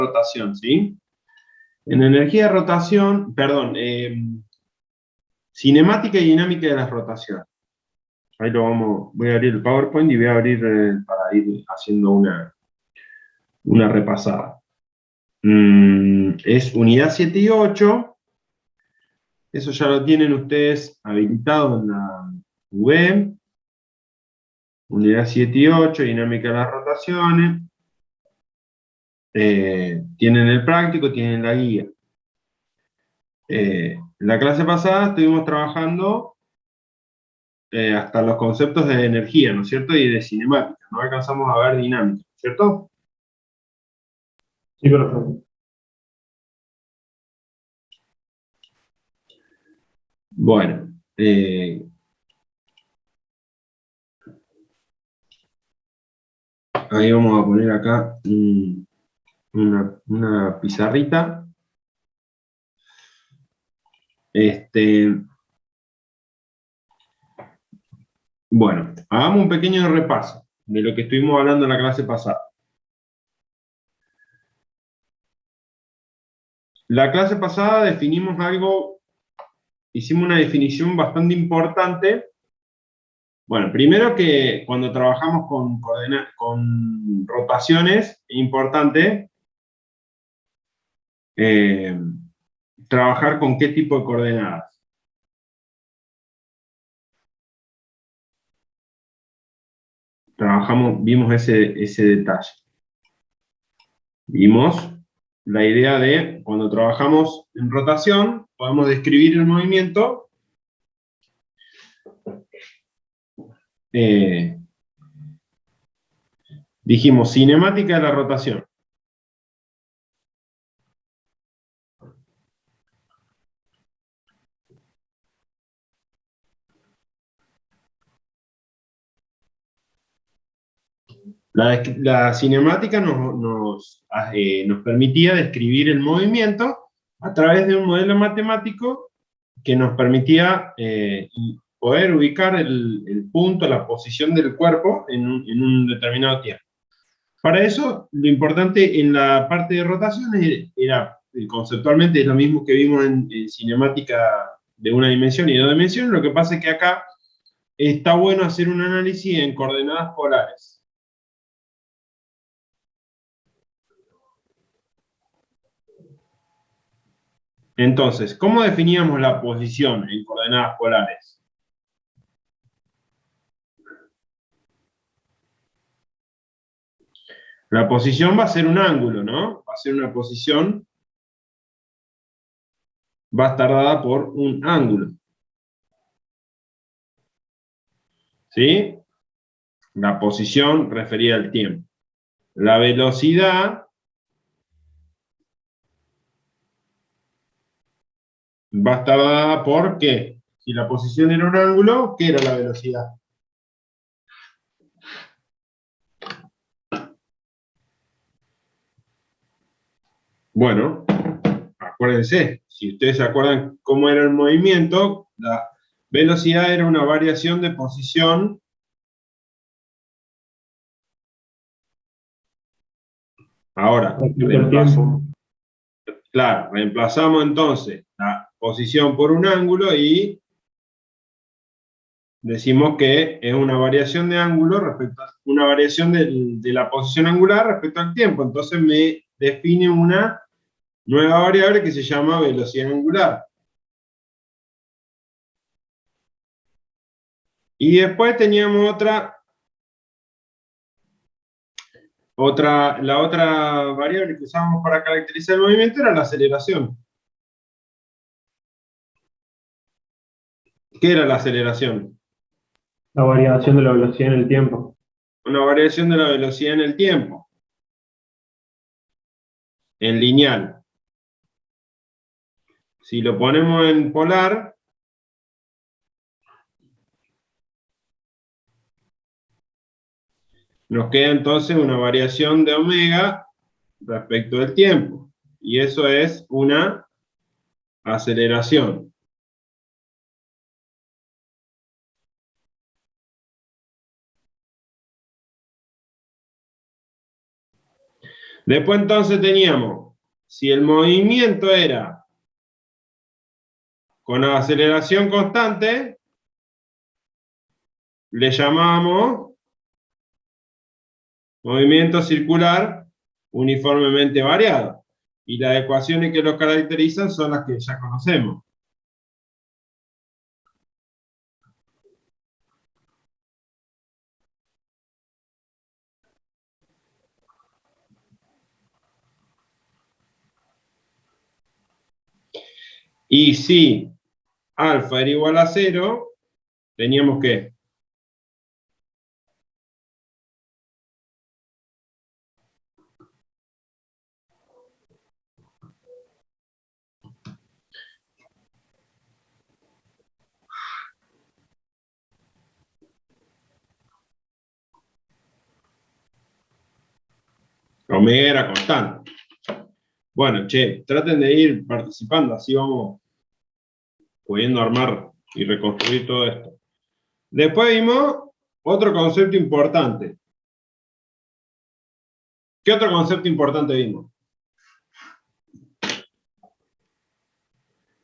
rotación, ¿sí? En energía de rotación, perdón, cinemática y dinámica de las rotaciones. Ahí lo voy a abrir el PowerPoint y voy a abrir para ir haciendo una repasada. Es unidad 7 y 8. Eso ya lo tienen ustedes habilitado en la web. Unidad 7 y 8, dinámica de las rotaciones. Tienen el práctico, tienen la guía. La clase pasada estuvimos trabajando hasta los conceptos de energía, ¿no es cierto? Y de cinemática. No alcanzamos a ver dinámica, ¿cierto? Sí, perfecto. Bueno, ahí vamos a poner acá una pizarrita. Bueno, hagamos un pequeño repaso de lo que estuvimos hablando en la clase pasada. La clase pasada definimos algo, hicimos una definición bastante importante. Bueno, primero que cuando trabajamos con rotaciones, es importante trabajar con qué tipo de coordenadas. Vimos ese detalle. Vimos la idea de cuando trabajamos en rotación, podemos describir el movimiento dijimos cinemática de la rotación. La cinemática nos permitía describir el movimiento a través de un modelo matemático que nos permitía poder ubicar el punto, la posición del cuerpo en un determinado tiempo. Para eso, lo importante en la parte de rotaciones era, conceptualmente, es lo mismo que vimos en cinemática de una dimensión y de dos dimensiones. Lo que pasa es que acá está bueno hacer un análisis en coordenadas polares. Entonces, ¿cómo definíamos la posición en coordenadas polares? La posición va a ser un ángulo, ¿no? Va a ser una posición, va a estar dada por un ángulo. ¿Sí? La posición referida al tiempo. La velocidad va a estar dada por ¿qué? Si la posición era un ángulo, ¿qué era la velocidad? Bueno, acuérdense, si ustedes se acuerdan cómo era el movimiento, la velocidad era una variación de posición. Ahora, reemplazamos entonces la posición por un ángulo y decimos que es una variación de ángulo respecto a una variación de la posición angular respecto al tiempo. Entonces me define una nueva variable que se llama velocidad angular. Y después teníamos la otra variable que usábamos para caracterizar el movimiento era la aceleración. ¿Qué era la aceleración? La variación de la velocidad en el tiempo. Una variación de la velocidad en el tiempo, en lineal. Si lo ponemos en polar, nos queda entonces una variación de omega respecto del tiempo. Y eso es una aceleración. Después entonces teníamos, si el movimiento era con aceleración constante, le llamamos movimiento circular uniformemente variado. Y las ecuaciones que lo caracterizan son las que ya conocemos. Y si alfa era igual a 0, teníamos que omega era constante. Bueno, che, traten de ir participando, así vamos pudiendo armar y reconstruir todo esto. Después vimos otro concepto importante. ¿Qué otro concepto importante vimos?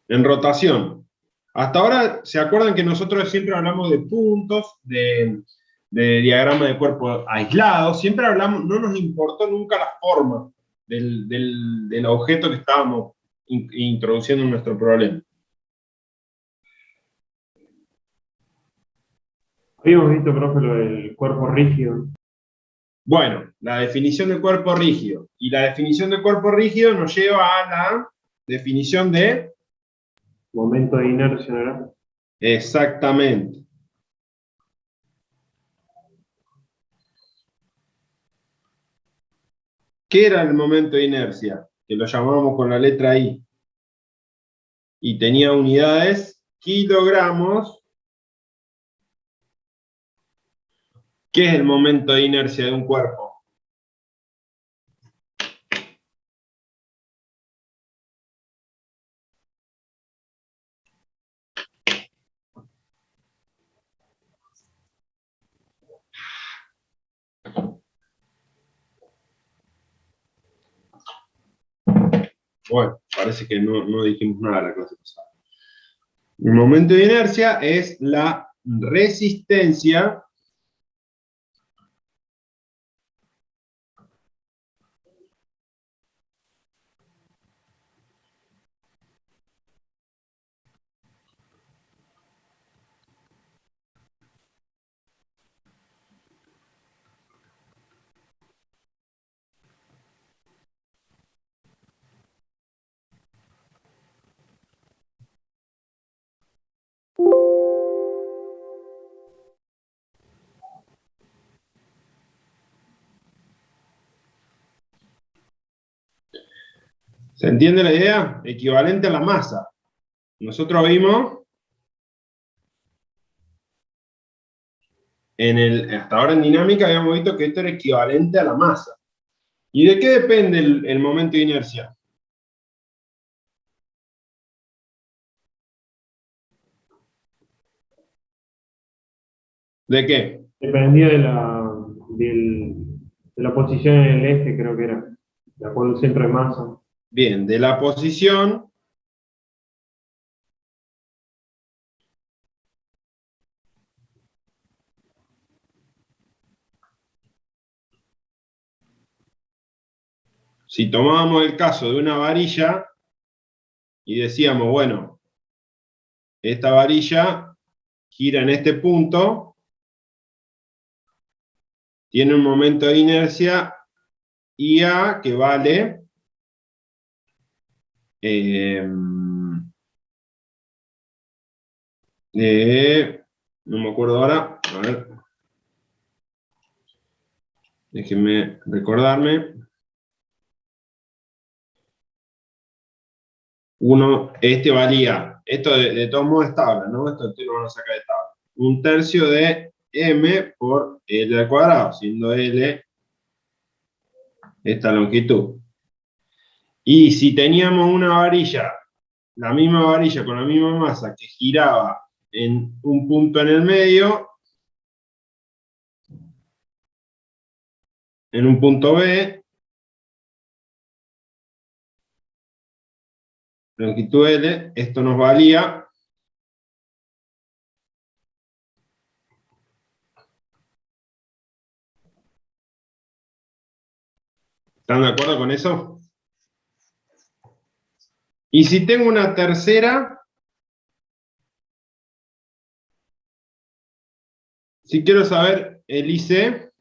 En rotación. Hasta ahora, ¿se acuerdan que nosotros siempre hablamos de puntos, de diagrama de cuerpo aislado? Siempre hablamos, no nos importó nunca la forma del objeto que estábamos introduciendo en nuestro problema. Habíamos visto, profe, lo del cuerpo rígido. Bueno, la definición del cuerpo rígido. Y la definición del cuerpo rígido nos lleva a la definición de... Momento de inercia, ¿verdad? Exactamente. ¿Qué era el momento de inercia? Que lo llamamos con la letra I. Y tenía unidades kilogramos. ¿Qué es el momento de inercia de un cuerpo? Bueno, parece que no dijimos nada la clase pasada. El momento de inercia es la resistencia ¿Se entiende la idea? Equivalente a la masa. Nosotros vimos, hasta ahora en dinámica habíamos visto que esto era equivalente a la masa. ¿Y de qué depende el momento de inercia? ¿De qué? Dependía de la posición en el eje, creo que era. De acuerdo al centro de masa. Bien, de la posición si tomábamos el caso de una varilla y decíamos, bueno, esta varilla gira en este punto, tiene un momento de inercia IA que vale no me acuerdo ahora, a ver, déjenme recordarme. Este valía, esto de todos modos es tabla, ¿no? Esto lo van a sacar de tabla. 1/3 de m por L al cuadrado, siendo L esta longitud. Y si teníamos una varilla, la misma varilla con la misma masa que giraba en un punto en el medio, en un punto B, longitud L, esto nos valía ¿están de acuerdo con eso? Y si tengo una tercera, si quiero saber el IC,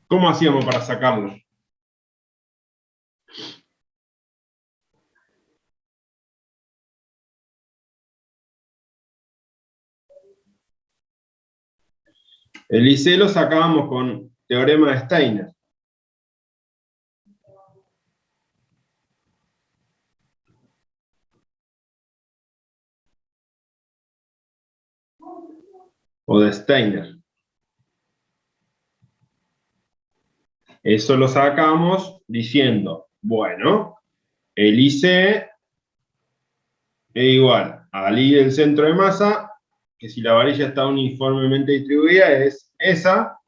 ¿cómo hacíamos para sacarlo? El IC lo sacábamos con teorema de Steiner. O de Steiner. Eso lo sacamos diciendo, bueno, el IC es igual al I del centro de masa, que si la varilla está uniformemente distribuida es esa,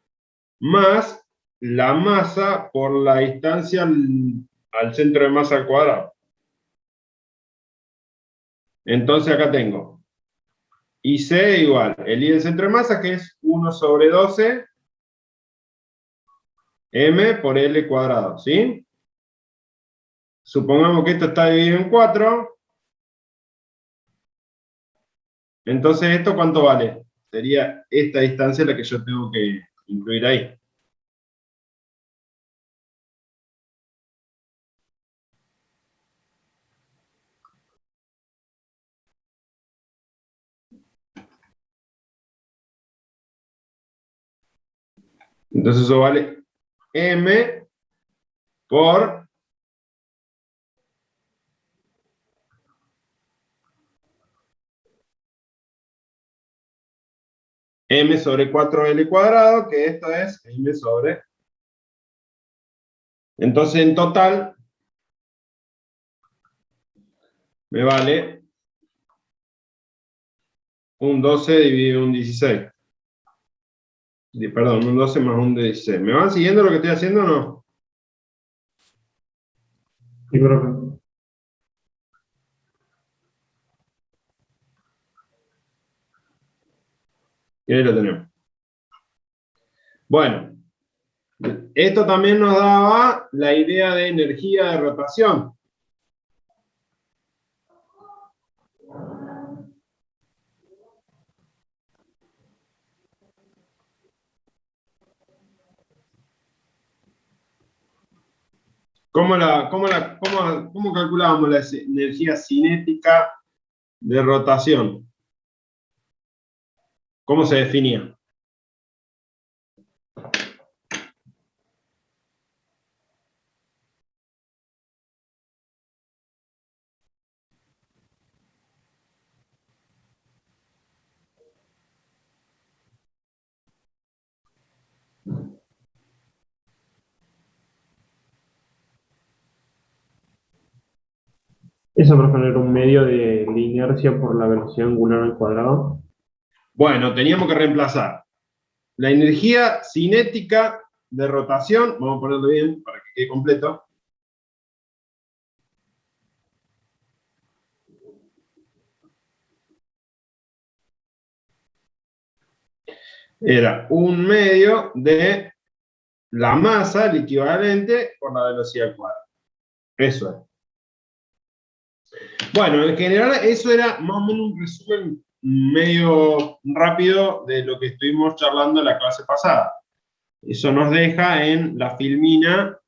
más la masa por la distancia al centro de masa al cuadrado. Entonces acá tengo IC igual, el I del centro de masa, que es 1 sobre 12 M por L cuadrado, ¿sí? Supongamos que esto está dividido en 4. Entonces, ¿esto cuánto vale? Sería esta distancia la que yo tengo que incluir ahí. Entonces eso vale M por M sobre 4L cuadrado, que esto es M sobre... Entonces en total me vale un 12 dividido en un 16. Perdón, un 12 más un 16. ¿Me van siguiendo lo que estoy haciendo o no? Sí, profe. Y ahí lo tenemos. Bueno, esto también nos daba la idea de energía de rotación. ¿Cómo calculábamos la energía cinética de rotación? ¿Cómo se definía? Eso, profe, no era un medio de inercia por la velocidad angular al cuadrado. Bueno, teníamos que reemplazar la energía cinética de rotación, vamos a ponerlo bien para que quede completo. Era un medio de la masa, el equivalente, por la velocidad al cuadrado. Eso es. Bueno, en general eso era más o menos un resumen medio rápido de lo que estuvimos charlando en la clase pasada. Eso nos deja en la filmina,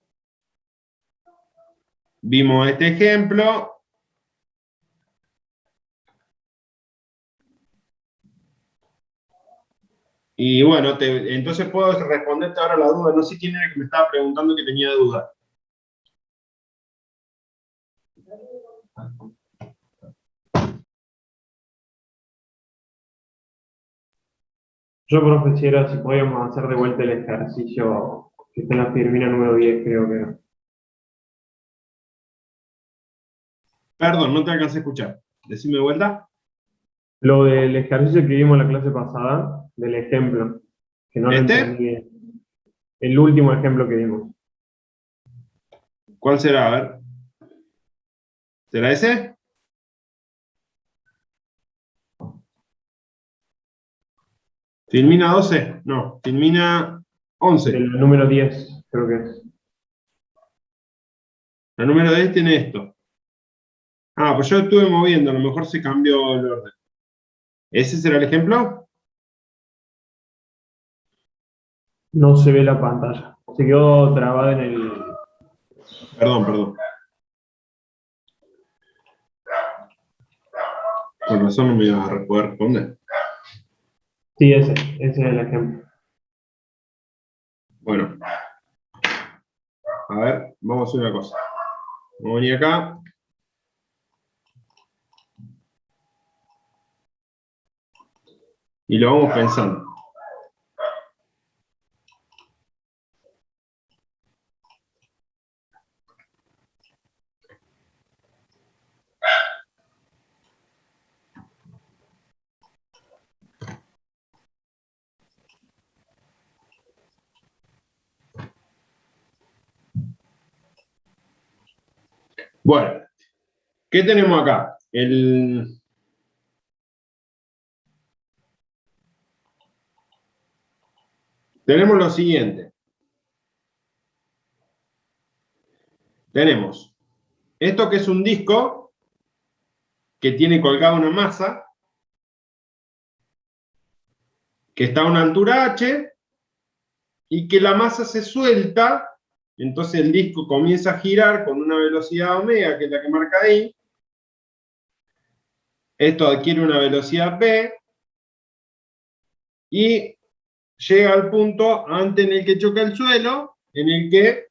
vimos este ejemplo. Y bueno, entonces puedo responderte ahora la duda. No sé quién era el que me estaba preguntando que tenía duda. Yo, profe, si podíamos hacer de vuelta el ejercicio que está en la Firmina número 10, creo que era. Perdón, no te alcancé a escuchar. Decime de vuelta. Lo del ejercicio que vimos en la clase pasada, del ejemplo, que no lo ¿Este? entendí. el último ejemplo que dimos. ¿Cuál será? A ver. ¿Será ese? ¿Filmina 12? No, Filmina 11. El número 10, creo que es. La número 10 tiene esto. Ah, pues yo estuve moviendo, a lo mejor se cambió el orden. ¿Ese será el ejemplo? No se ve la pantalla. Se quedó trabada en el... Perdón, perdón. Con razón no me ibas a poder responder. Sí, ese es el ejemplo. Bueno, a ver, vamos a hacer una cosa. Vamos a venir acá. Y lo vamos pensando. Bueno, ¿qué tenemos acá? Tenemos lo siguiente. Tenemos esto que es un disco que tiene colgada una masa que está a una altura h y que la masa se suelta, entonces el disco comienza a girar con una velocidad omega, que es la que marca ahí. Esto adquiere una velocidad v y llega al punto antes en el que choca el suelo, en el que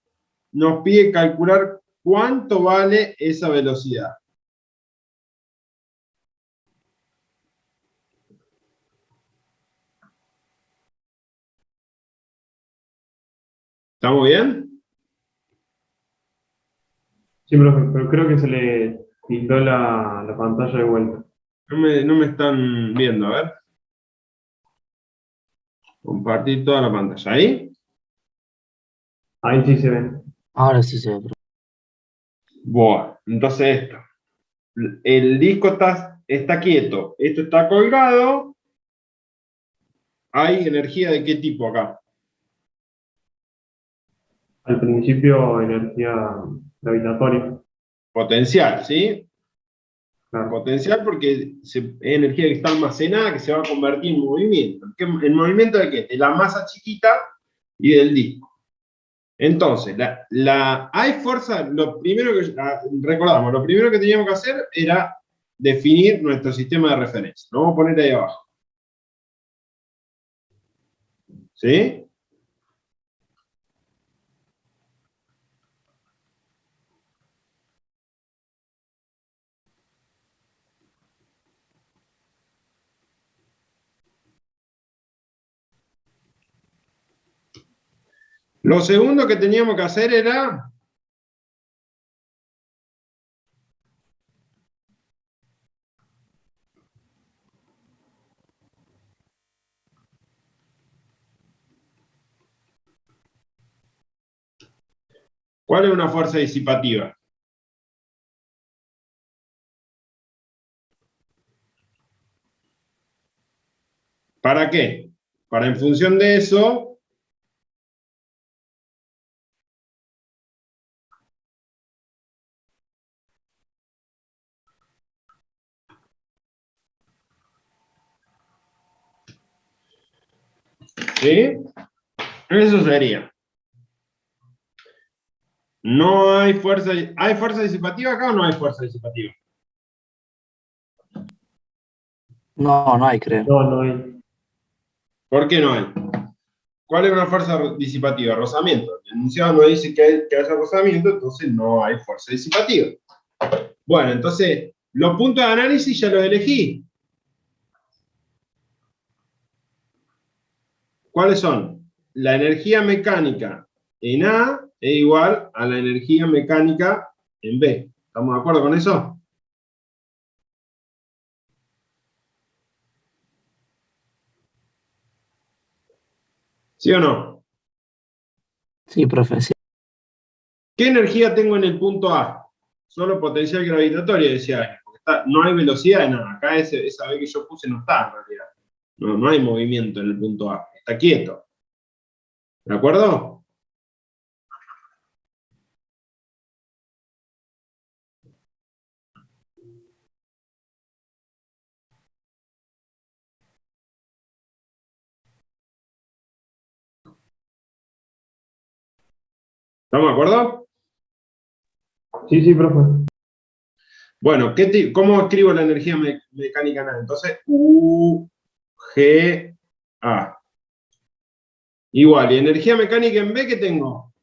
nos pide calcular cuánto vale esa velocidad. ¿Estamos bien? Sí, profe, pero creo que se le tildó la pantalla de vuelta. No me están viendo, a ver. Compartir toda la pantalla. ¿Ahí? Ahí sí se ve. Ahora sí se ve, profe. Bueno, entonces esto. El disco está quieto, esto está colgado. ¿Hay energía de qué tipo acá? Al principio, energía gravitatoria. Potencial, ¿sí? Claro. Potencial porque es energía que está almacenada que se va a convertir en movimiento. ¿En movimiento de qué? De la masa chiquita y del disco. Entonces, hay fuerza, recordamos, lo primero que teníamos que hacer era definir nuestro sistema de referencia. Lo vamos a poner ahí abajo. ¿Sí? Lo segundo que teníamos que hacer era ¿cuál es una fuerza disipativa? ¿Para qué? Para en función de eso, ¿sí? Eso sería. No hay fuerza. ¿Hay fuerza disipativa acá o no hay fuerza disipativa? No, no hay, creo. No, no hay. ¿Por qué no hay? ¿Cuál es una fuerza disipativa? Rozamiento. El enunciado no dice que haya rozamiento, entonces no hay fuerza disipativa. Bueno, entonces, los puntos de análisis ya los elegí. ¿Cuáles son? La energía mecánica en A es igual a la energía mecánica en B. ¿Estamos de acuerdo con eso? ¿Sí o no? Sí, profe, sí. ¿Qué energía tengo en el punto A? Solo potencial gravitatorio, decía alguien, porque no hay velocidad de nada. Acá esa B que yo puse no está en realidad. No hay movimiento en el punto A, está quieto. ¿De acuerdo? ¿Estamos de acuerdo? Sí, sí, profe. Bueno, ¿cómo escribo la energía mecánica en A? Entonces, U, G, A. Igual, ¿y energía mecánica en B qué tengo?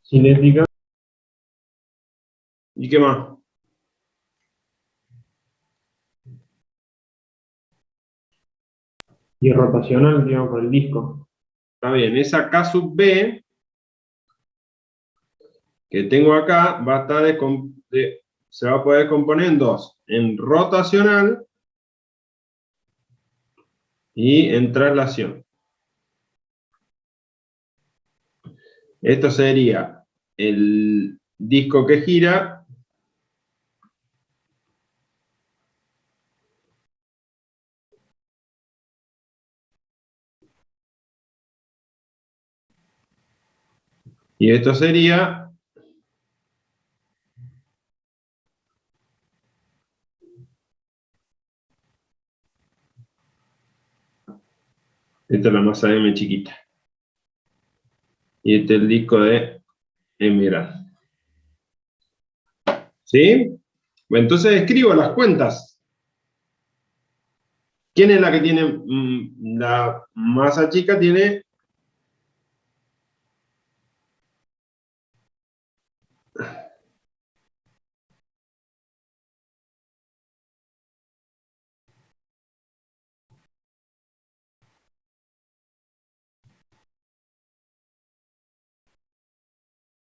Cinética ¿Y qué más? y rotacional, digamos, por el disco. Está bien, esa K sub B que tengo acá va a estar se va a poder componer en dos, en rotacional y en traslación. Esto sería el disco que gira y esto sería esta es la masa M chiquita. Y este es el disco de M grande. ¿Sí? Bueno, entonces escribo las cuentas. ¿Quién es la que tiene la masa chica? Tiene.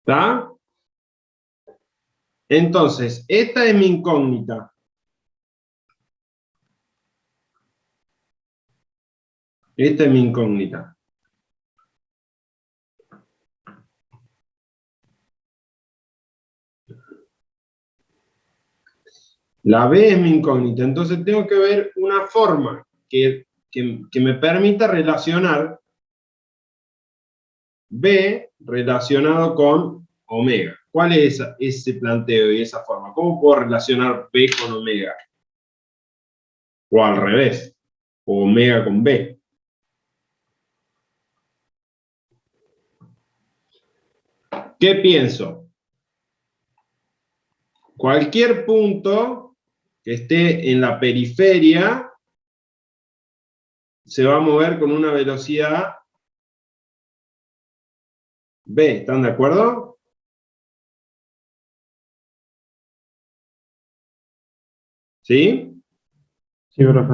¿Está? Entonces, esta es mi incógnita. Esta es mi incógnita. La B es mi incógnita. Entonces tengo que ver una forma que me permita relacionar B relacionado con omega. ¿Cuál es ese planteo y esa forma? ¿Cómo puedo relacionar B con omega? O al revés, o omega con B. ¿Qué pienso? Cualquier punto que esté en la periferia se va a mover con una velocidad B. ¿Están de acuerdo? ¿Sí? Sí, profe.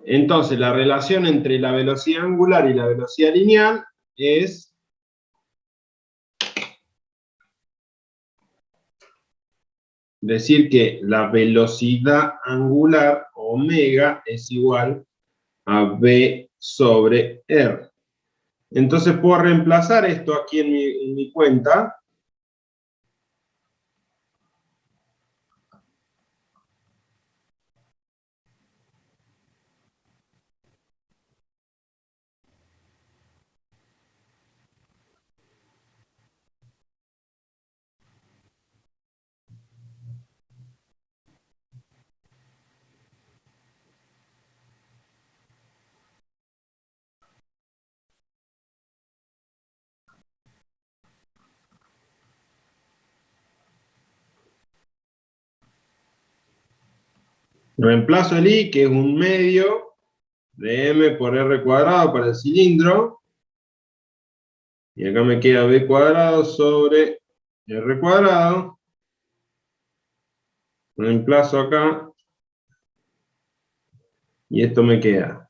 Entonces, la relación entre la velocidad angular y la velocidad lineal es decir que la velocidad angular, omega, es igual a B sobre R. Entonces puedo reemplazar esto aquí en mi cuenta. Reemplazo el I, que es un medio de M por R cuadrado para el cilindro. Y acá me queda B cuadrado sobre R cuadrado. Reemplazo acá. Y esto me queda.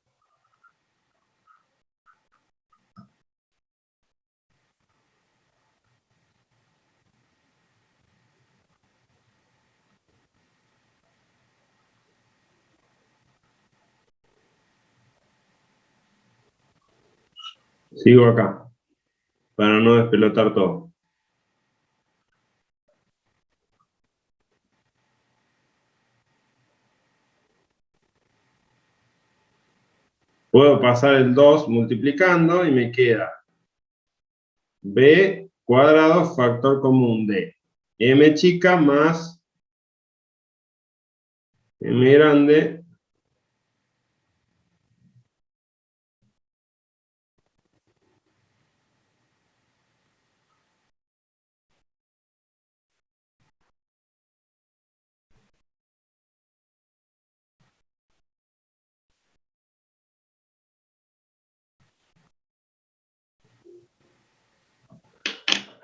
Sigo acá, para no despelotar todo. Puedo pasar el 2 multiplicando y me queda b cuadrado factor común de m chica más m grande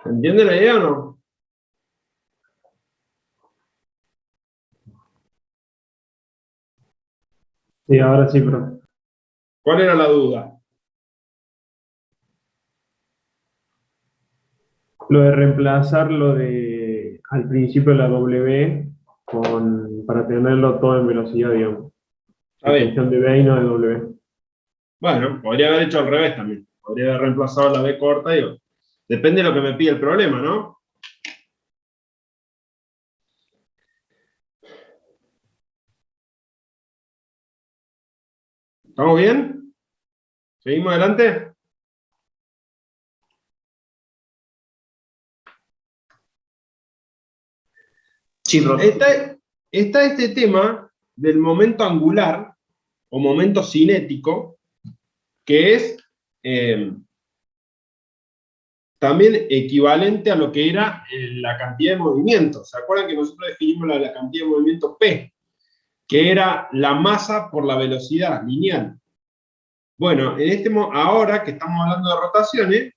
¿entiende la idea o no? Sí, ahora sí, profe. ¿Cuál era la duda? Lo de reemplazar lo de al principio la W para tenerlo todo en velocidad, digamos. Está bien. Extensión de B y no de W. Bueno, podría haber hecho al revés también. Podría haber reemplazado la b corta y depende de lo que me pide el problema, ¿no? ¿Estamos bien? ¿Seguimos adelante? Sí, profe. Está este tema del momento angular o momento cinético, que es también equivalente a lo que era la cantidad de movimiento. ¿Se acuerdan que nosotros definimos la cantidad de movimiento P? Que era la masa por la velocidad lineal. Bueno, ahora que estamos hablando de rotaciones,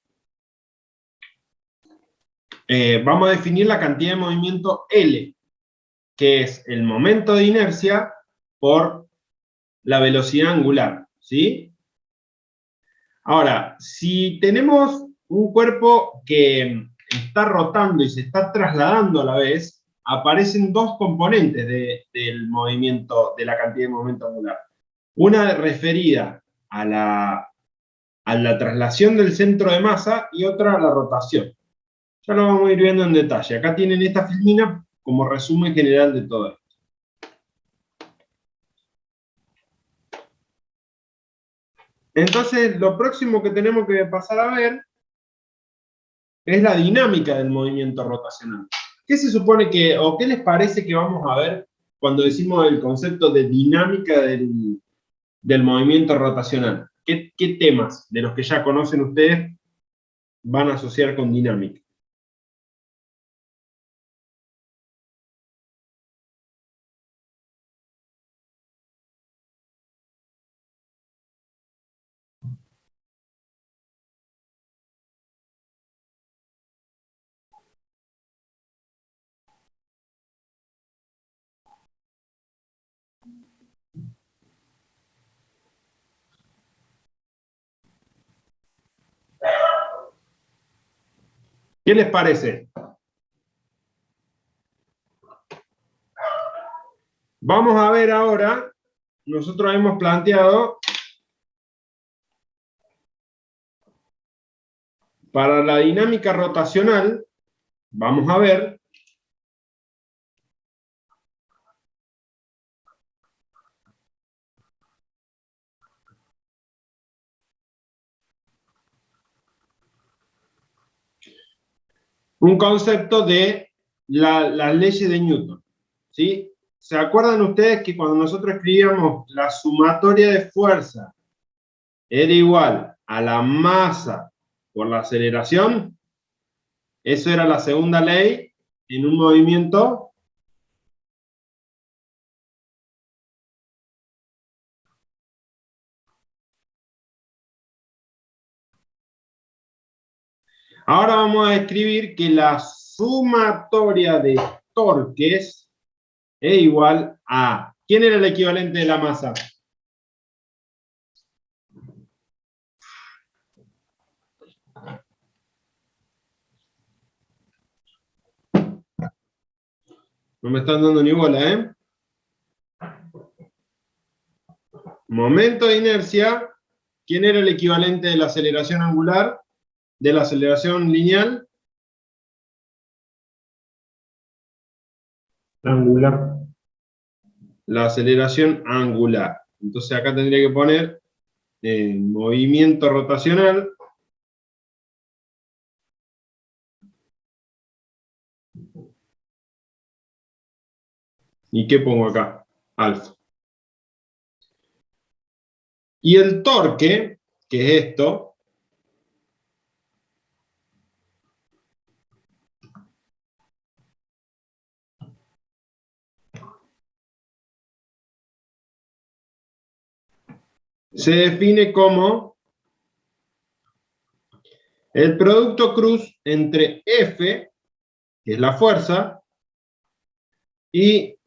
vamos a definir la cantidad de movimiento L, que es el momento de inercia por la velocidad angular, ¿sí? Ahora, si tenemos un cuerpo que está rotando y se está trasladando a la vez, aparecen dos componentes del movimiento, de la cantidad de movimiento angular. Una referida a la traslación del centro de masa y otra a la rotación. Ya lo vamos a ir viendo en detalle. Acá tienen esta filmina como resumen general de todo esto. Entonces, lo próximo que tenemos que pasar a ver es la dinámica del movimiento rotacional. ¿Qué se supone que, o qué les parece que vamos a ver cuando decimos el concepto de dinámica del movimiento rotacional? ¿Qué temas de los que ya conocen ustedes van a asociar con dinámica? ¿Qué les parece? Vamos a ver ahora, nosotros hemos planteado para la dinámica rotacional, vamos a ver un concepto de las leyes de Newton, ¿sí? ¿Se acuerdan ustedes que cuando nosotros escribíamos la sumatoria de fuerza era igual a la masa por la aceleración? Eso era la segunda ley en un movimiento. Ahora vamos a escribir que la sumatoria de torques es igual a... ¿Quién era el equivalente de la masa? No me están dando ni bola, ¿eh? Momento de inercia ¿quién era el equivalente de la aceleración angular? ¿De la aceleración lineal? Angular. La aceleración angular. Entonces acá tendría que poner movimiento rotacional. ¿Y qué pongo acá? Alfa. Y el torque, que es esto, se define como el producto cruz entre F, que es la fuerza, y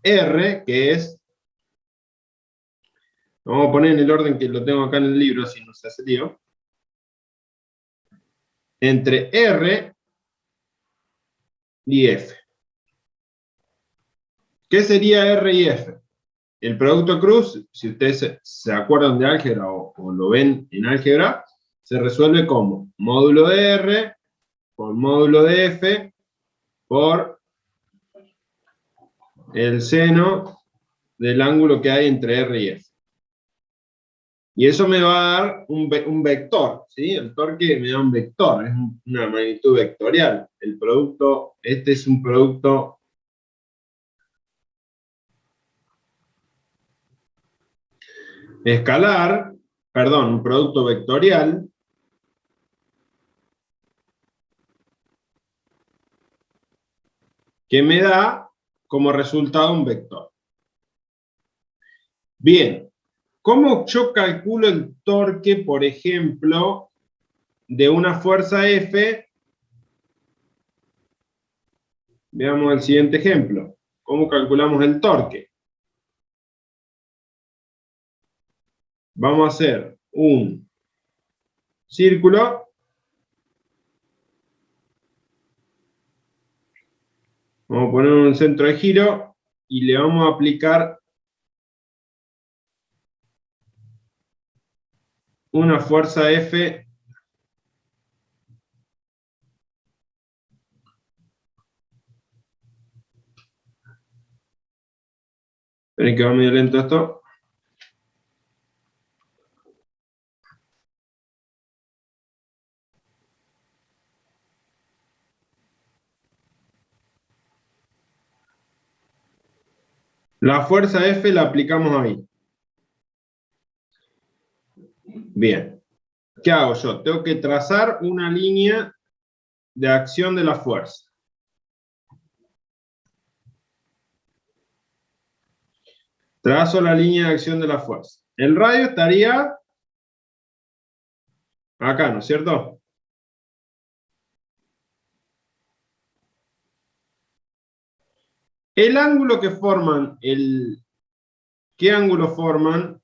R, que es, vamos a poner en el orden que lo tengo acá en el libro, si no se hace lío, entre R y F. ¿Qué sería R y F? El producto cruz, si ustedes se acuerdan de álgebra o lo ven en álgebra, se resuelve como módulo de R por módulo de F por el seno del ángulo que hay entre R y F. Y eso me va a dar un vector, ¿sí? El torque me da un vector, es una magnitud vectorial. El producto, este es un producto escalar, perdón, un producto vectorial, que me da como resultado un vector. Bien, ¿cómo yo calculo el torque, por ejemplo, de una fuerza F? Veamos el siguiente ejemplo. ¿Cómo calculamos el torque? Vamos a hacer un círculo. Vamos a poner un centro de giro y le vamos a aplicar una fuerza F esperen que va medio lento esto. La fuerza F la aplicamos ahí. Bien. ¿Qué hago yo? Tengo que trazar una línea de acción de la fuerza. Trazo la línea de acción de la fuerza. El radio estaría acá, ¿no es cierto? El ángulo que forman, ¿qué ángulo forman?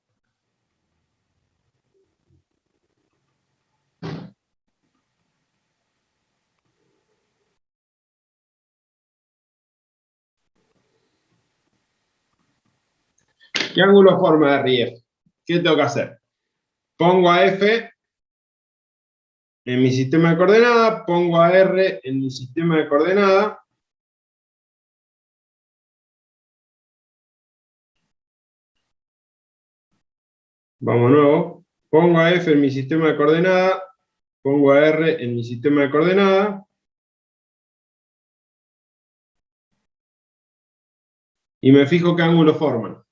¿Qué ángulo forma R y F? ¿Qué tengo que hacer? Pongo a F en mi sistema de coordenadas, pongo a R en mi sistema de coordenadas. Vamos de nuevo. Pongo a F en mi sistema de coordenadas, pongo a R en mi sistema de coordenadas. Y me fijo qué ángulo forman.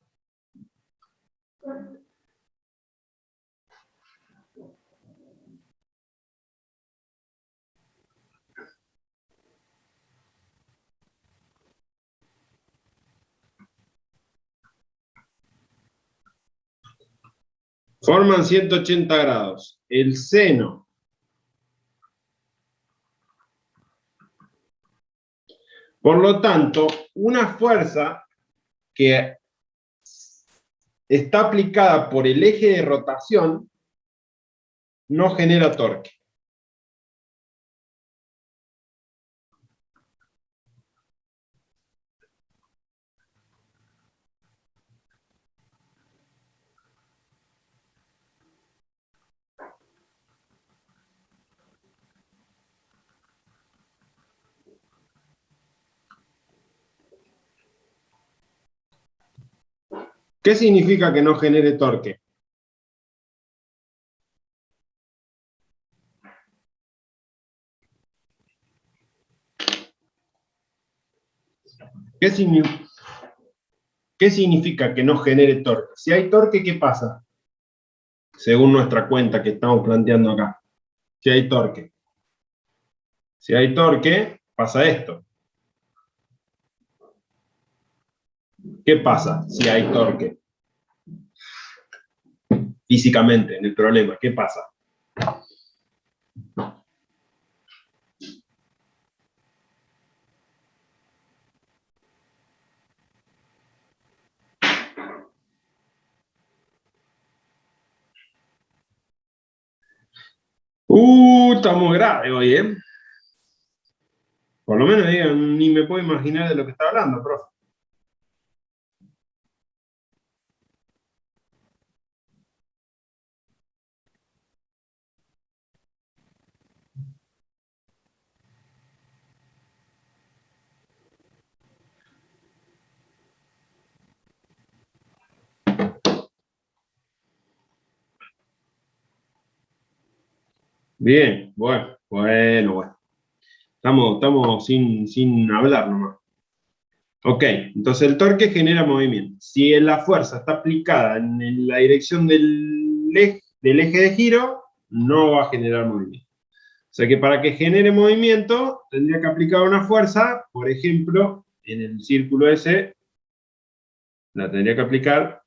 Forman 180 grados. El seno por lo tanto, una fuerza que está aplicada por el eje de rotación no genera torque. ¿Qué significa que no genere torque? ¿Qué significa que no genere torque? Si hay torque, ¿qué pasa? Según nuestra cuenta que estamos planteando acá. Si hay torque. Si hay torque, pasa esto. ¿Qué pasa si hay torque? Físicamente, en el problema, ¿qué pasa? Estamos graves hoy, ¿eh? Por lo menos digan, ni me puedo imaginar de lo que está hablando, profe. Bien, bueno. Estamos sin hablar nomás. Ok, entonces el torque genera movimiento. Si la fuerza está aplicada en la dirección del eje de giro, no va a generar movimiento. O sea que para que genere movimiento, tendría que aplicar una fuerza, por ejemplo, en el círculo ese, la tendría que aplicar.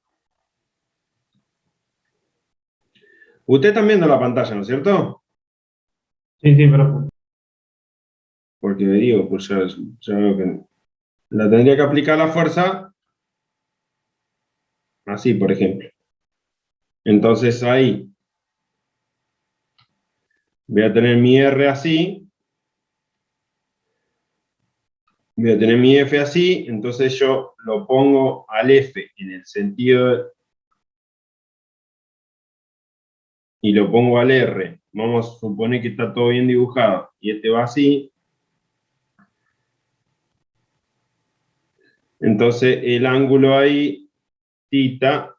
Ustedes están viendo la pantalla, ¿no es cierto? Sí, sí, profe. Porque digo, pues ya veo que la tendría que aplicar la fuerza así, por ejemplo. Entonces ahí voy a tener mi R así, voy a tener mi F así, entonces yo lo pongo al F en el sentido y lo pongo al R. Vamos a suponer que está todo bien dibujado y este va así. Entonces el ángulo ahí, θ,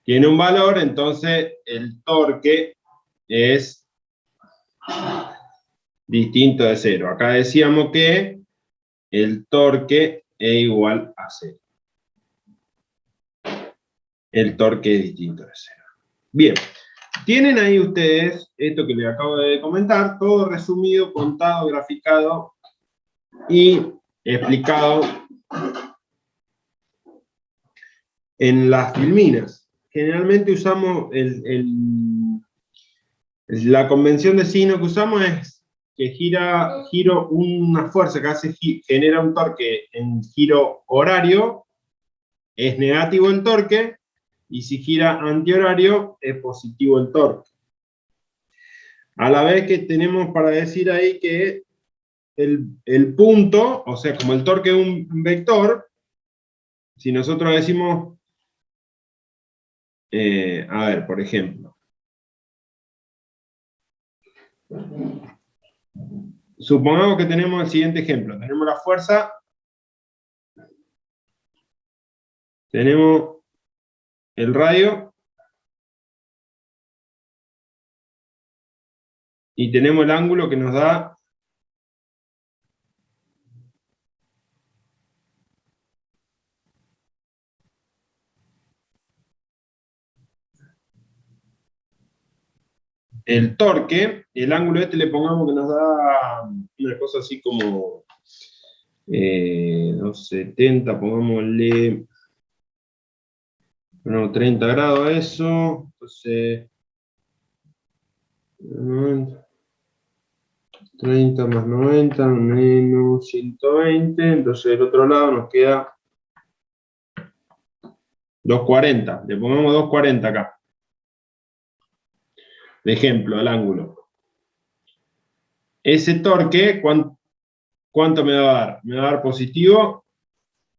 tiene un valor, entonces el torque es distinto de cero. Acá decíamos que el torque es igual a cero. El torque es distinto de cero. Bien, tienen ahí ustedes esto que les acabo de comentar, todo resumido, contado, graficado y explicado en las filminas. Generalmente usamos la convención de signo que usamos es que giro una fuerza que genera un torque en giro horario, es negativo el torque, y si gira antihorario, es positivo el torque. A la vez que tenemos para decir ahí que el punto, o sea, como el torque es un vector, si nosotros decimos, a ver, por ejemplo, supongamos que tenemos el siguiente ejemplo, tenemos la fuerza, tenemos el radio, y tenemos el ángulo que nos da el torque, el ángulo este le pongamos que nos da una cosa así como 270, pongámosle 30 grados a eso, entonces 30 más 90 menos 120, entonces del otro lado nos queda 240, le pongamos 240 acá. De ejemplo, al ángulo. Ese torque, ¿cuánto me va a dar? Me va a dar positivo,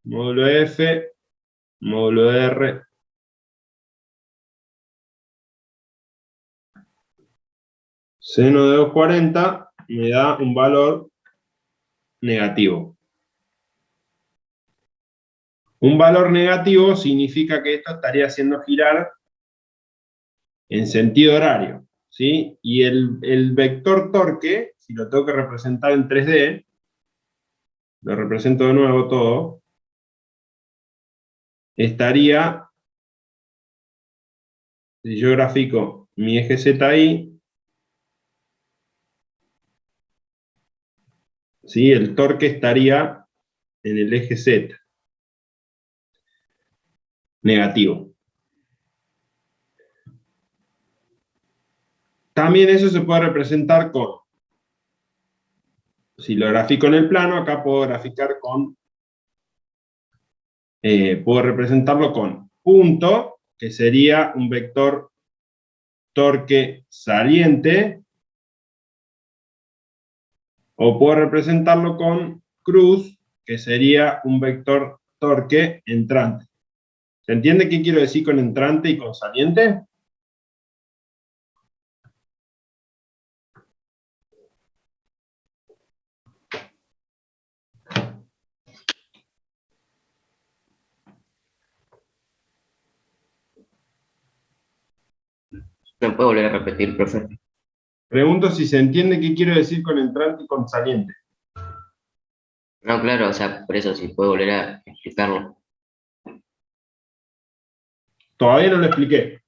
módulo F, módulo R, seno de 240 me da un valor negativo. Un valor negativo significa que esto estaría haciendo girar en sentido horario, ¿sí? Y el vector torque, si lo tengo que representar en 3D, lo represento de nuevo todo, estaría, si yo grafico mi eje Z ahí, ¿sí? El torque estaría en el eje Z, negativo. También eso se puede representar con, si lo grafico en el plano, acá puedo graficar con, puedo representarlo con punto, que sería un vector torque saliente, o puedo representarlo con cruz, que sería un vector torque entrante. ¿Se entiende qué quiero decir con entrante y con saliente? ¿Me puede volver a repetir, profe? Pregunto si se entiende qué quiero decir con entrante y con saliente. No, claro, o sea, por eso, si puede volver a explicarlo. Todavía no lo expliqué.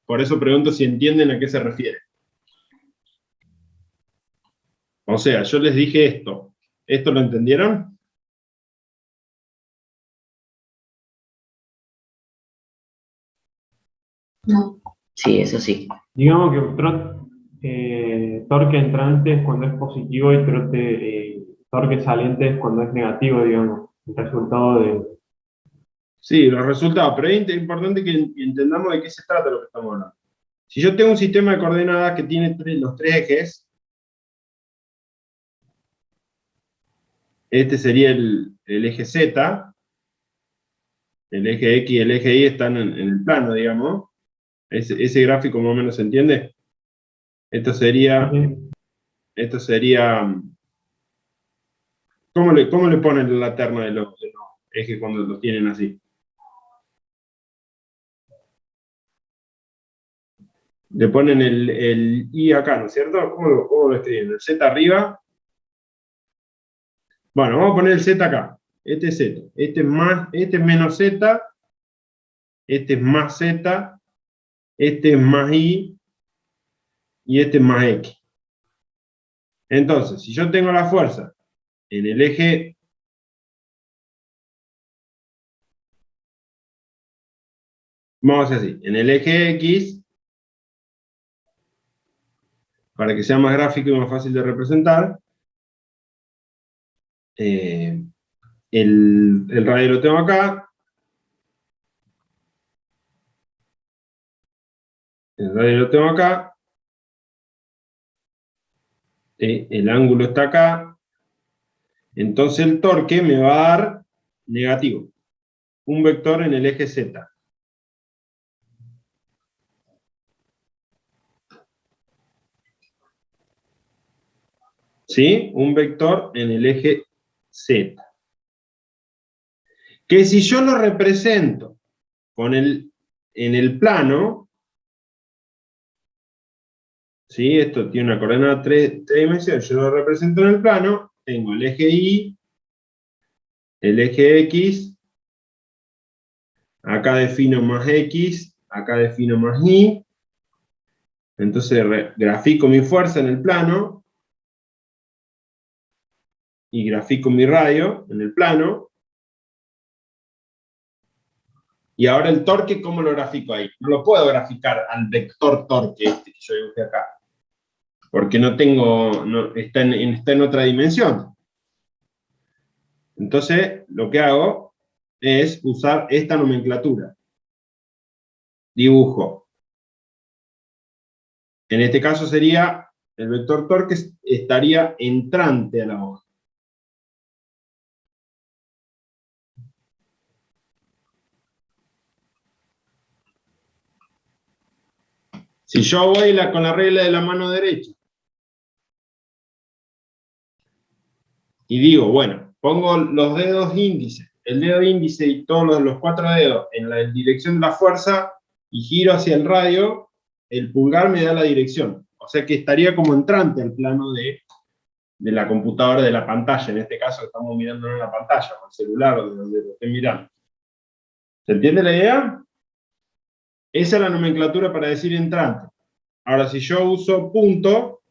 Por eso pregunto si entienden a qué se refiere. O sea, yo les dije esto. ¿Esto lo entendieron? No. Sí, eso sí. Digamos que torque entrante es cuando es positivo y torque saliente es cuando es negativo, digamos. El resultado de... Sí, los resultados. Pero es importante que entendamos de qué se trata lo que estamos hablando. Si yo tengo un sistema de coordenadas que tiene los tres ejes, este sería el eje Z, el eje X y el eje Y están en el plano, digamos. Ese gráfico más o menos se entiende. Esto sería, ¿cómo le ponen la terna de los ejes cuando los tienen así? Le ponen el I acá, ¿no es cierto? ¿Cómo lo estoy viendo? ¿El Z arriba? Bueno, vamos a poner el Z acá. Este es Z. Este es menos Z. Este es más Z. Este es más Y. Y este es más X. Entonces, si yo tengo la fuerza en el eje, vamos a hacer así, en el eje X, para que sea más gráfico y más fácil de representar, el radio lo tengo acá, el radio lo tengo acá, el ángulo está acá, entonces el torque me va a dar negativo, un vector en el eje Z. ¿Sí? Un vector en el eje Z. Que si yo lo represento en el plano, ¿sí? Esto tiene una coordenada 3 dimensiones, yo lo represento en el plano, tengo el eje Y, el eje X, acá defino más X, acá defino más Y, entonces grafico mi fuerza en el plano, y grafico mi radio en el plano, y ahora el torque, ¿cómo lo grafico ahí? No lo puedo graficar al vector torque este que yo dibujé acá, porque está en otra dimensión. Entonces, lo que hago es usar esta nomenclatura. Dibujo. En este caso sería, el vector torque estaría entrante a la hoja. Si yo voy con la regla de la mano derecha y digo, bueno, pongo los dedos índices, el dedo índice y todos los 4 dedos en la dirección de la fuerza y giro hacia el radio, el pulgar me da la dirección. O sea que estaría como entrante al plano de la computadora, de la pantalla. En este caso estamos mirando en la pantalla, o el celular, o de donde lo estén mirando. ¿Se entiende la idea? Esa es la nomenclatura para decir entrante. Ahora, si yo uso punto,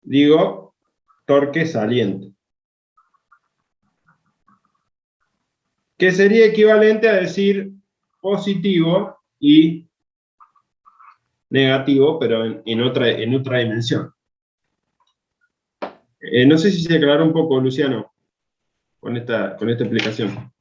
digo torque saliente. Que sería equivalente a decir positivo y negativo, pero en otra dimensión. No sé si se aclaró un poco, Luciano, con esta explicación.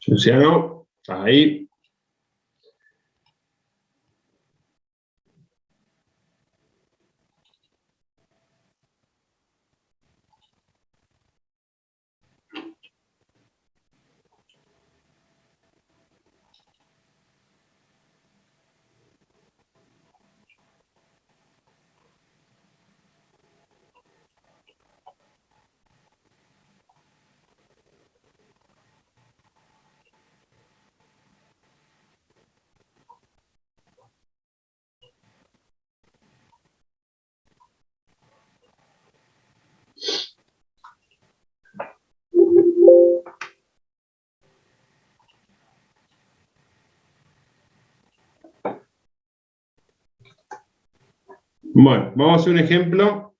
Luciano, ¿estás ahí? Bueno, vamos a hacer un ejemplo.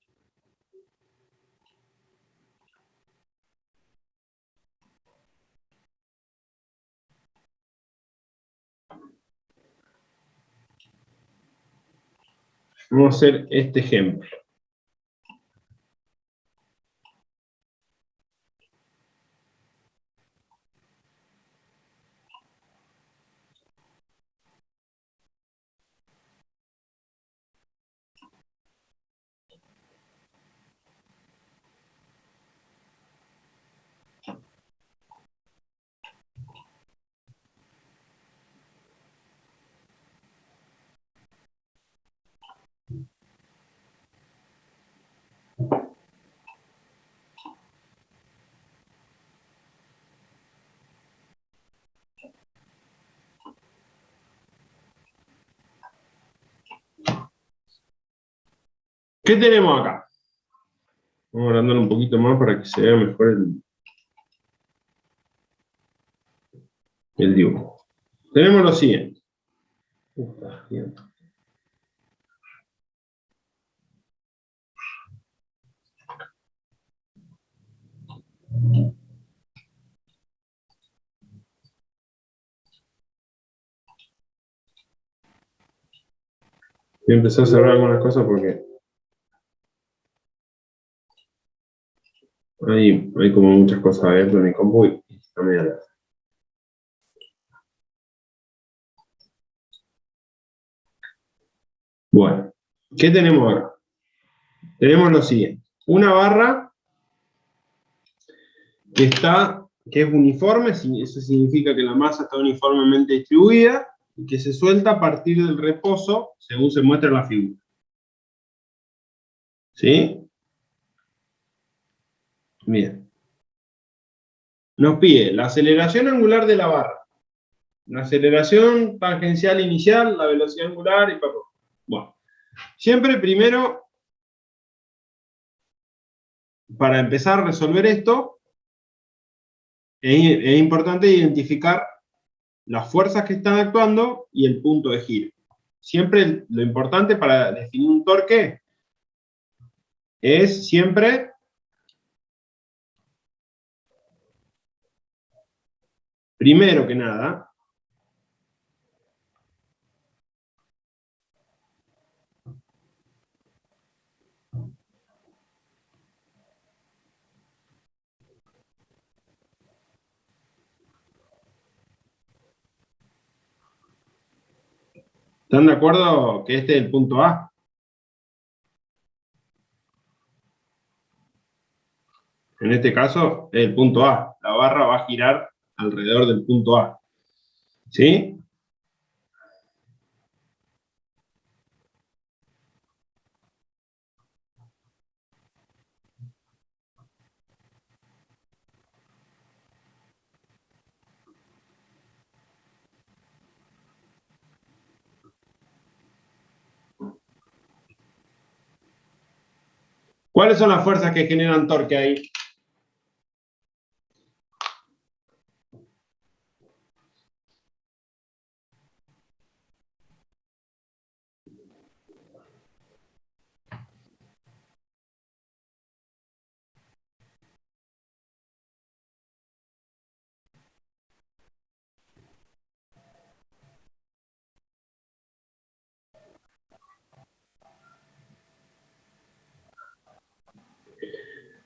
Vamos a hacer este ejemplo. ¿Qué tenemos acá? Vamos a agrandarlo un poquito más para que se vea mejor el dibujo. Tenemos lo siguiente. Bien. Voy a empezar a cerrar algunas cosas porque hay como muchas cosas abiertas en mi compu y está medio largo. Bueno, ¿qué tenemos acá? Tenemos lo siguiente. Una barra que es uniforme, eso significa que la masa está uniformemente distribuida y que se suelta a partir del reposo, según se muestra en la figura. ¿Sí? Bien. Nos pide la aceleración angular de la barra, la aceleración tangencial inicial, la velocidad angular y papá. Bueno, siempre primero, para empezar a resolver esto, es importante identificar las fuerzas que están actuando y el punto de giro. Siempre lo importante para definir un torque es siempre primero que nada, ¿están de acuerdo que este es el punto A? En este caso, es el punto A. La barra va a girar alrededor del punto A. ¿Sí? ¿Cuáles son las fuerzas que generan torque ahí?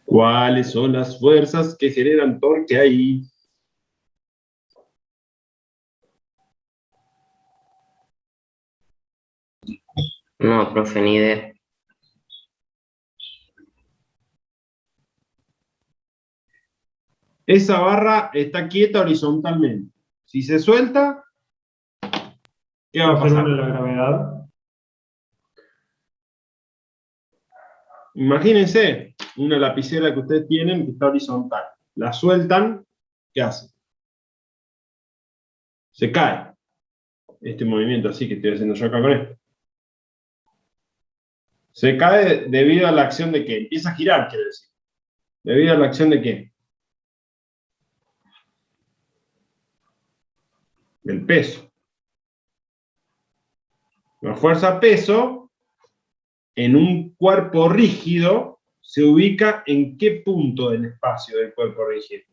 ¿Cuáles son las fuerzas que generan torque ahí? No, profe, ni idea. Esa barra está quieta horizontalmente. Si se suelta, ¿qué va a Puede ser una pasar? la gravedad. Imagínense una lapicera que ustedes tienen que está horizontal. La sueltan, ¿qué hace? Se cae. Este movimiento así que estoy haciendo yo acá con esto. Se cae debido a la acción de qué? Empieza a girar, quiere decir. ¿Debido a la acción de qué? Del peso. La fuerza peso en un cuerpo rígido se ubica en qué punto del espacio del cuerpo rígido.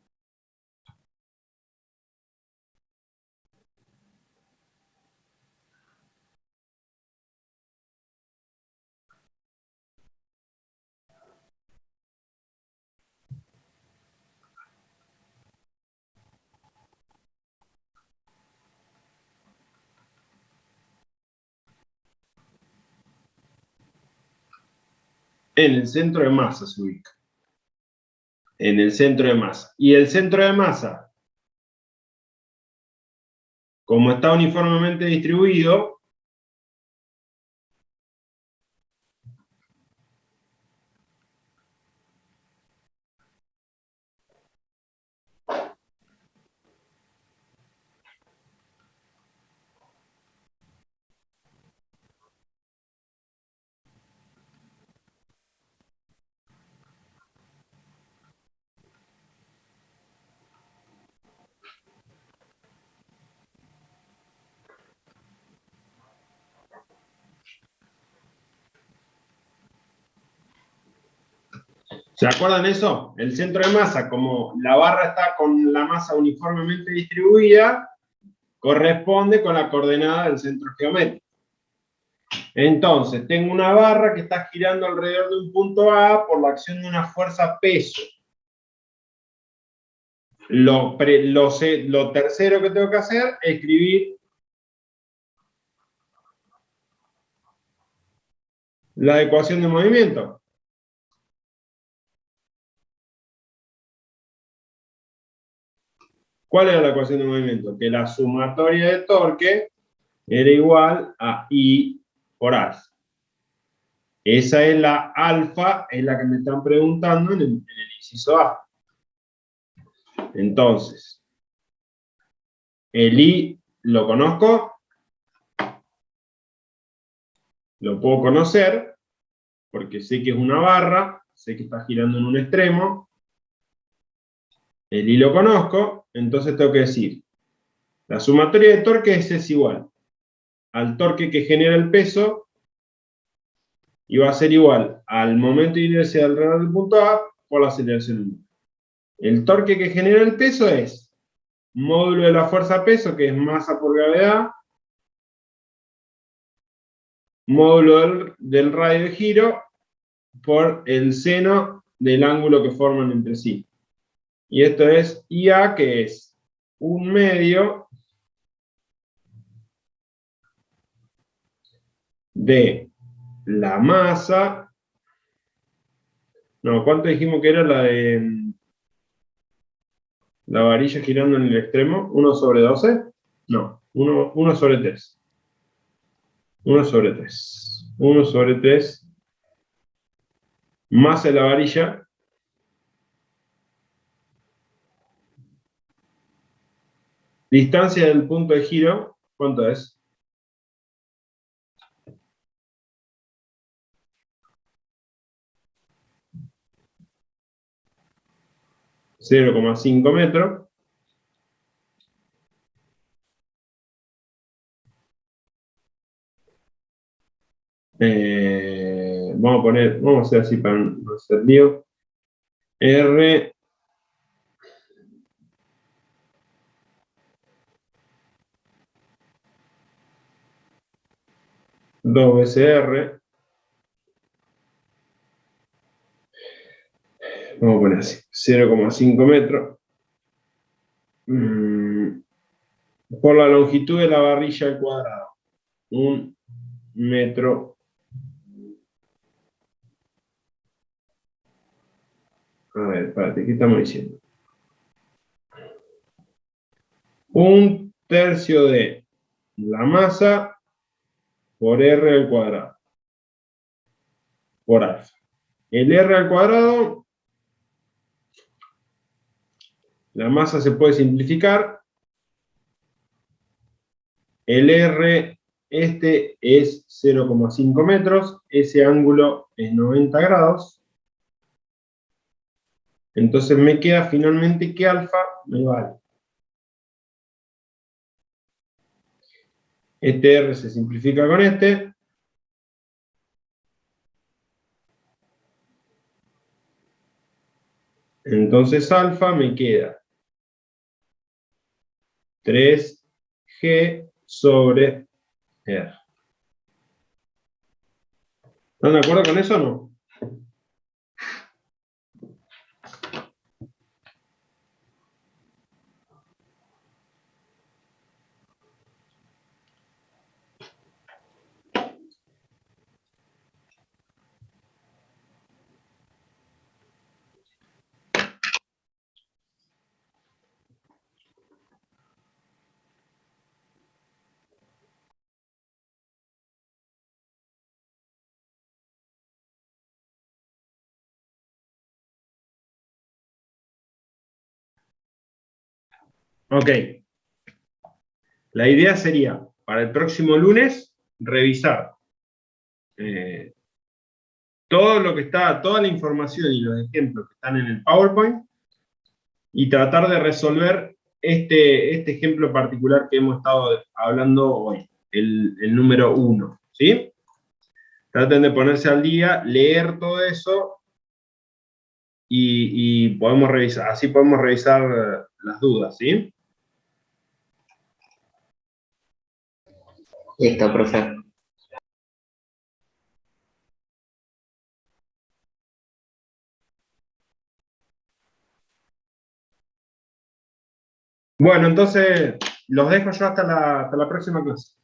En el centro de masa se ubica. En el centro de masa. Y el centro de masa, como está uniformemente distribuido, ¿se acuerdan eso? El centro de masa, como la barra está con la masa uniformemente distribuida, corresponde con la coordenada del centro geométrico. Entonces, tengo una barra que está girando alrededor de un punto A por la acción de una fuerza peso. Lo tercero que tengo que hacer es escribir la ecuación de movimiento. ¿Cuál era la ecuación de movimiento? Que la sumatoria de torque era igual a I por A. Esa es la alfa, es la que me están preguntando en el inciso A. Entonces, el I lo conozco, lo puedo conocer, porque sé que es una barra, sé que está girando en un extremo, el I lo conozco, entonces tengo que decir, la sumatoria de torques es igual al torque que genera el peso, y va a ser igual al momento de inercia alrededor del punto A por la aceleración. El torque que genera el peso es módulo de la fuerza peso, que es masa por gravedad, módulo del radio de giro, por el seno del ángulo que forman entre sí. Y esto es IA, que es 1/2 de la masa. No, ¿cuánto dijimos que era la de la varilla girando en el extremo? ¿1/12? No, 1/3. 1/3. 1/3 masa de la varilla distancia del punto de giro. ¿Cuánto es? 0,5 metros. Vamos a hacer así para no hacer lío. R dos veces R. Vamos a poner así, 0,5 metros. Por la longitud de la varilla al cuadrado. 1 metro. A ver, espérate, ¿qué estamos diciendo? 1/3 de la masa por R al cuadrado. Por alfa. El R al cuadrado, la masa se puede simplificar. El R, este es 0,5 metros. Ese ángulo es 90 grados. Entonces me queda finalmente que alfa me vale. Este R se simplifica con este. Entonces alfa me queda 3G sobre R. ¿Están de acuerdo con eso o no? Ok. La idea sería, para el próximo lunes, revisar todo lo que está, toda la información y los ejemplos que están en el PowerPoint y tratar de resolver este ejemplo particular que hemos estado hablando hoy, el número 1, ¿sí? Traten de ponerse al día, leer todo eso y podemos revisar, así podemos revisar las dudas, ¿sí? Listo, profe. Bueno, entonces los dejo yo hasta la próxima clase.